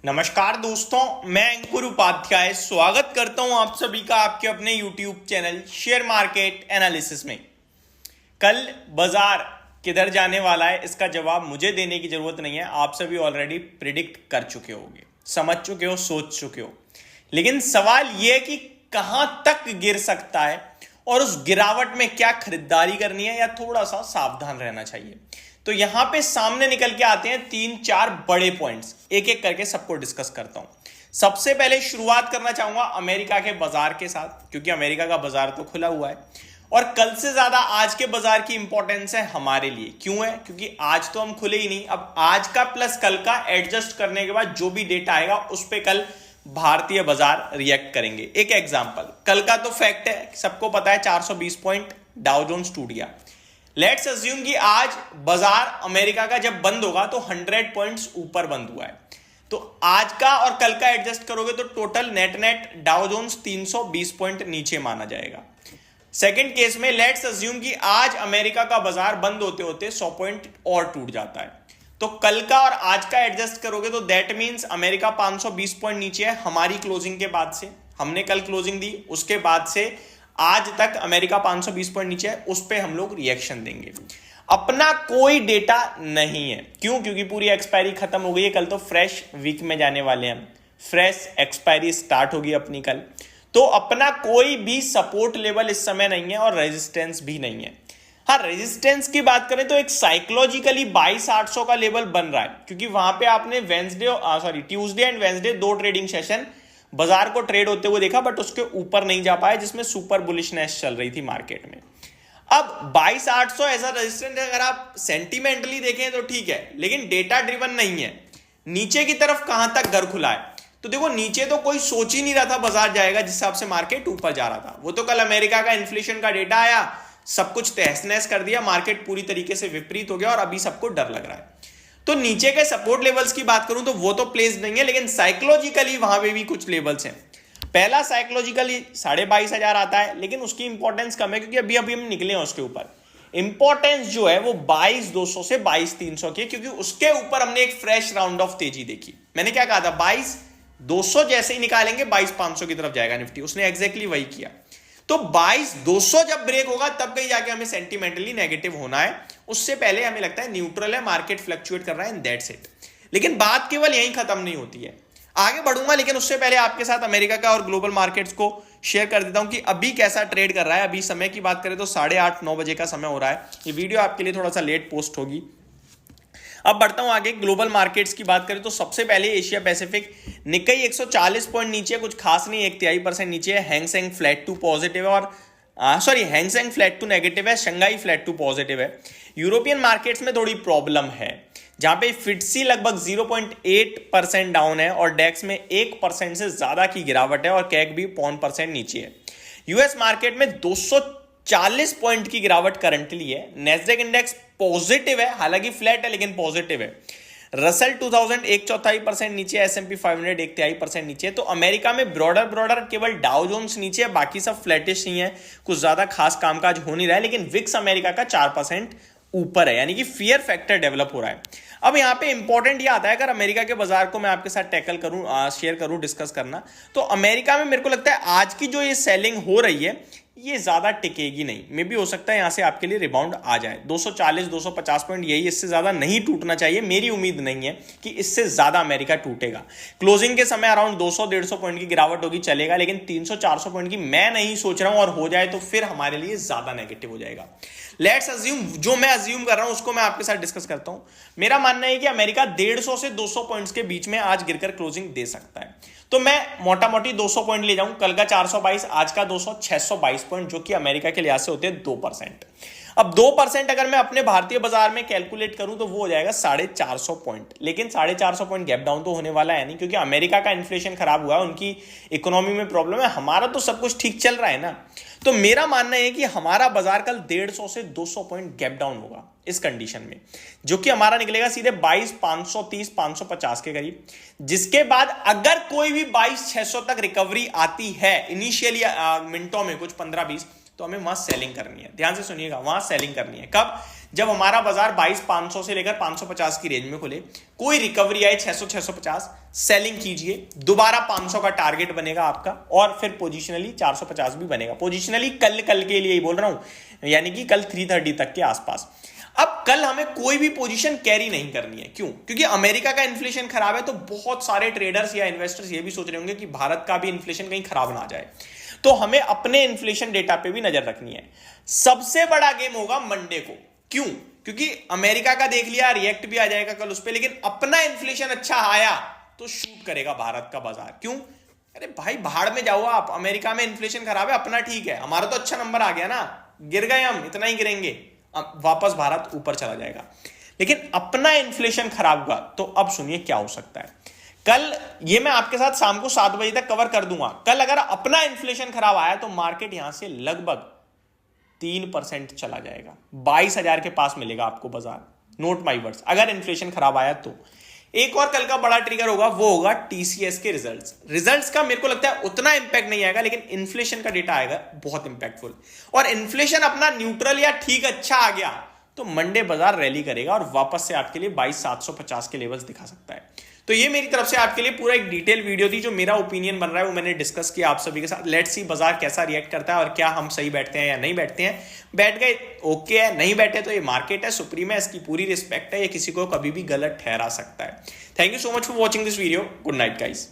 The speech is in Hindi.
नमस्कार दोस्तों, मैं अंकुर उपाध्याय स्वागत करता हूं आप सभी का आपके अपने YouTube channel share market analysis में। कल बाजार किधर जाने वाला है इसका जवाब मुझे देने की जरूरत नहीं है। आप सभी ऑलरेडी प्रिडिक्ट कर चुके होंगे, समझ चुके हो, सोच चुके हो। लेकिन सवाल यह है कि कहां तक गिर सकता है और उस गिरावट में क्या खरीदारी करनी है या थोड़ा सा सावधान रहना चाहिए। तो यहां पे सामने निकल के आते हैं 3-4 बड़े पॉइंट्स, एक एक करके सबको डिस्कस करता हूं। सबसे पहले शुरुआत करना चाहूंगा अमेरिका के बाजार के साथ, क्योंकि अमेरिका का बाजार तो खुला हुआ है और कल से ज्यादा आज के बाजार की इंपॉर्टेंस है हमारे लिए। क्यों है? क्योंकि आज तो हम खुले ही नहीं। अब आज का प्लस कल का एडजस्ट करने के बाद जो भी डेटा आएगा उस पर कल भारतीय बाजार रिएक्ट करेंगे। एक एग्जांपल, कल का तो फैक्ट है, सबको पता है 420 पॉइंट डाउ जोन्स टूट गया। लेट्स अज्यूम कि आज बाजार अमेरिका का जब बंद होगा तो 100 पॉइंट्स ऊपर बंद हुआ है, तो आज का और कल का एडजस्ट करोगे तो total net Dow Jones 320 point नीचे माना जाएगा। सेकंड केस में लेट्स अज्यूम कि आज अमेरिका का बाजार बंद होते होते 100 पॉइंट और टूट जाता है, तो कल का और आज का एडजस्ट करोगे तो दैट मींस अमेरिका 520 पॉइंट नीचे है हमारी क्लोजिंग के बाद से। हमने कल क्लोजिंग दी, उसके बाद से आज तक अमेरिका 520 पॉइंट नीचे है, उस पे हम लोग रिएक्शन देंगे। अपना कोई डेटा नहीं है। क्यों? क्योंकि पूरी एक्सपायरी खत्म हो गई है। कल तो फ्रेश वीक में जाने वाले हैं, फ्रेश एक्सपायरी स्टार्ट होगी अपनी कल। तो अपना कोई भी सपोर्ट लेवल इस समय नहीं है और रेजिस्टेंस भी नहीं है। हाँ, रेजिस्टेंस की बात करें तो एक साइकोलॉजिकली 22,800 का लेवल बन रहा है, क्योंकि वहां पे आपने Tuesday and Wednesday 2 trading session बाजार को ट्रेड होते हुए देखा, बट उसके ऊपर नहीं जा पाए, जिसमें सुपर बुलिशनेस चल रही थी मार्केट में। अब 22,800 ऐसा रेजिस्टेंस अगर आप सेंटिमेंटली देखें तो ठीक है, लेकिन डेटा ड्रिवन नहीं है। नीचे की तरफ कहां तक घर खुला है? तो देखो, नीचे तो कोई सोच ही नहीं रहा था बाजार जाएगा, जिस हिसाब से मार्केट ऊपर जा रहा था। वो तो कल अमेरिका का इन्फ्लेशन का डेटा आया, सब कुछ तहस नहस कर दिया, मार्केट पूरी तरीके से विपरीत हो गया और अभी सबको डर लग रहा है। तो नीचे के सपोर्ट लेवल्स की बात करूं तो वो तो प्लेस नहीं है, लेकिन साइकोलॉजिकली वहां पे भी कुछ लेवल्स हैं। पहला साइकोलॉजिकली 22,500 आता है, लेकिन उसकी इंपॉर्टेंस कम है क्योंकि अभी अभी हम निकले हैं उसके ऊपर। इंपॉर्टेंस जो है वो 22,200 से 22,300 की है, क्योंकि उसके ऊपर हमने एक फ्रेश राउंड ऑफ तेजी देखी। मैंने क्या कहा था? 22,200 जैसे ही निकालेंगे 22,500 की तरफ जाएगा निफ्टी। उसने एग्जैक्टली वही किया। तो 22,200 जब ब्रेक होगा तब कहीं जाके हमें सेंटिमेंटली नेगेटिव होना है। उससे पहले हमें लगता है न्यूट्रल है, मार्केट फ्लक्चुएट कर रहा है, एंड दैट्स इट। लेकिन बात केवल यहीं खत्म नहीं होती है, आगे बढ़ूंगा, लेकिन उससे पहले आपके साथ अमेरिका का और ग्लोबल मार्केट्स को शेयर कर देता हूं कि अभी कैसा ट्रेड कर रहा है। अभी समय की बात करें तो 8:30-9 बजे का समय हो रहा है। ये वीडियो आपके लिए थोड़ा सा लेट पोस्ट होगी। अब बढ़ता हूं आगे। ग्लोबल मार्केट्स की बात करें तो सबसे पहले एशिया पैसिफिक निक्केई 140 पॉइंट नीचे, कुछ खास नहीं, 1/3% नीचे है। हैंगसेंग फ्लैट टू पॉजिटिव है और हैंगसेंग फ्लैट टू नेगेटिव है, शंघाई फ्लैट टू पॉजिटिव है। यूरोपियन मार्केट्स में थोड़ी प्रॉब्लम है, जहां पे फिटसी लगभग 0.8% डाउन है और डेक्स में 1% से ज्यादा की गिरावट है और कैग भी 0.1% नीचे है। यूएस मार्केट में 240 पॉइंट की गिरावट करंटली है। नेस्डेक इंडेक्स पॉजिटिव है, हालांकि फ्लैट है लेकिन पॉजिटिव है। रसल 2000 1/4% नीचे, S&P 500 1/3% नीचे। तो अमेरिका में ब्रॉडर केवल डाउ जोन्स नीचे है, बाकी सब फ्लैटिश ही है, कुछ ज्यादा खास कामकाज हो नहीं रहा है। लेकिन विक्स अमेरिका का 4% ऊपर है, यानी कि फियर फैक्टर डेवलप हो रहा है। अब यहां पे इंपॉर्टेंट ये आता है, अगर अमेरिका के बाजार को मैं आपके साथ टैकल करूं, शेयर करूं, डिस्कस करना, तो अमेरिका में मेरे को लगता है आज की जो ये सेलिंग हो रही है ये ज्यादा टिकेगी नहीं। मे भी हो सकता है यहां से आपके लिए रिबाउंड आ जाए 240-250 पॉइंट, यही, इससे ज्यादा नहीं टूटना चाहिए। मेरी उम्मीद नहीं है कि इससे ज्यादा अमेरिका टूटेगा। क्लोजिंग के समय अराउंड 200-150 पॉइंट की गिरावट होगी, चलेगा, लेकिन 300-400 पॉइंट की मैं नहीं सोच रहा हूं, और हो जाए तो फिर हमारे लिए ज्यादा नेगेटिव हो जाएगा। लेट्स अज्यूम, जो मैं अज्यूम कर रहा हूं उसको मैं आपके साथ डिस्कस करता हूं। मेरा मानना है कि अमेरिका 150 से 200 पॉइंट्स के बीच में आज गिरकर क्लोजिंग दे सकता है। तो मैं मोटा मोटी 200 पॉइंट ले जाऊं। कल का 422, आज का 200, 622 पॉइंट, जो कि अमेरिका के लिहाज से होते हैं 2%। अब 2% अगर मैं अपने भारतीय बाजार में कैलकुलेट करूं तो वो हो जाएगा 450 पॉइंट। लेकिन 450 पॉइंट गैप डाउन तो होने वाला है नहीं, क्योंकि अमेरिका का इन्फ्लेशन खराब हुआ है, उनकी इकोनॉमी में प्रॉब्लम है, हमारा तो सब कुछ ठीक चल रहा है ना। तो मेरा मानना है कि हमारा बाजार कल 150 से 200 पॉइंट गैप डाउन होगा इस कंडीशन में, जो कि हमारा निकलेगा सीधे 22,530-550 के करीब। जिसके बाद अगर कोई भी 22,600 तक रिकवरी आती है इनिशियली मिनटों में, कुछ 15-20, तो हमें वहां सेलिंग करनी है। ध्यान से सुनिएगा, वहां सेलिंग करनी है कब? जब हमारा बाजार 22,500 से लेकर 550 की रेंज में खुले, कोई रिकवरी आए 600 650, सेलिंग कीजिए, दोबारा 500 का टारगेट बनेगा आपका, और फिर पोजिशनली 450 भी बनेगा। पोजिशनली कल के लिए ही बोल रहा हूं, यानी कि कल 330 तक के आसपास। अब कल हमें कोई भी पोजीशन कैरी नहीं करनी है। क्यों? क्योंकि अमेरिका का इन्फ्लेशन खराब है, तो बहुत सारे ट्रेडर्स या इन्वेस्टर्स ये भी सोच रहे होंगे कि भारत का भी इन्फ्लेशन कहीं खराब ना जाए, तो हमें अपने इन्फ्लेशन डेटा पे भी नजर रखनी है। सबसे बड़ा गेम होगा मंडे को। क्यों? क्योंकि अमेरिका का देख लिया, रिएक्ट भी आ जाएगा कल उस पर, लेकिन अपना इन्फ्लेशन अच्छा आया तो शूट करेगा भारत का बाजार। क्यों? अरे भाई भाड़ में जाओ आप, अमेरिका में इन्फ्लेशन खराब है, अपना ठीक है, हमारा तो अच्छा नंबर आ गया ना, गिर गए हम, इतना ही गिरेंगे, वापस भारत ऊपर चला जाएगा। लेकिन अपना इन्फ्लेशन खराब हुआ तो अब सुनिए क्या हो सकता है। कल ये मैं आपके साथ शाम को 7 बजे तक कवर कर दूंगा। कल अगर अपना इन्फ्लेशन खराब आया तो मार्केट यहां से लगभग 3% चला जाएगा, 22,000 के पास मिलेगा आपको बाजार। नोट माई वर्ड्स, अगर इन्फ्लेशन खराब आया तो। एक और कल का बड़ा ट्रिगर होगा, वो होगा टीसीएस के रिजल्ट्स का मेरे को लगता है उतना इंपैक्ट नहीं आएगा, लेकिन इन्फ्लेशन का डेटा आएगा बहुत इंपैक्टफुल। और इन्फ्लेशन अपना न्यूट्रल या ठीक अच्छा आ गया तो मंडे बाजार रैली करेगा और वापस से आपके लिए 22,750 के लेवल्स दिखा सकता है। तो ये मेरी तरफ से आपके लिए पूरा एक डिटेल वीडियो थी, जो मेरा ओपिनियन बन रहा है वो मैंने डिस्कस किया आप सभी के साथ। लेट्स सी बाजार कैसा रिएक्ट करता है और क्या हम सही बैठते हैं या नहीं बैठते हैं। बैठ गए ओके है, नहीं बैठे तो ये मार्केट है, सुप्रीम है, इसकी पूरी रिस्पेक्ट है, ये किसी को कभी भी गलत ठहरा सकता है। Thank you so much for watching this video. Good night guys.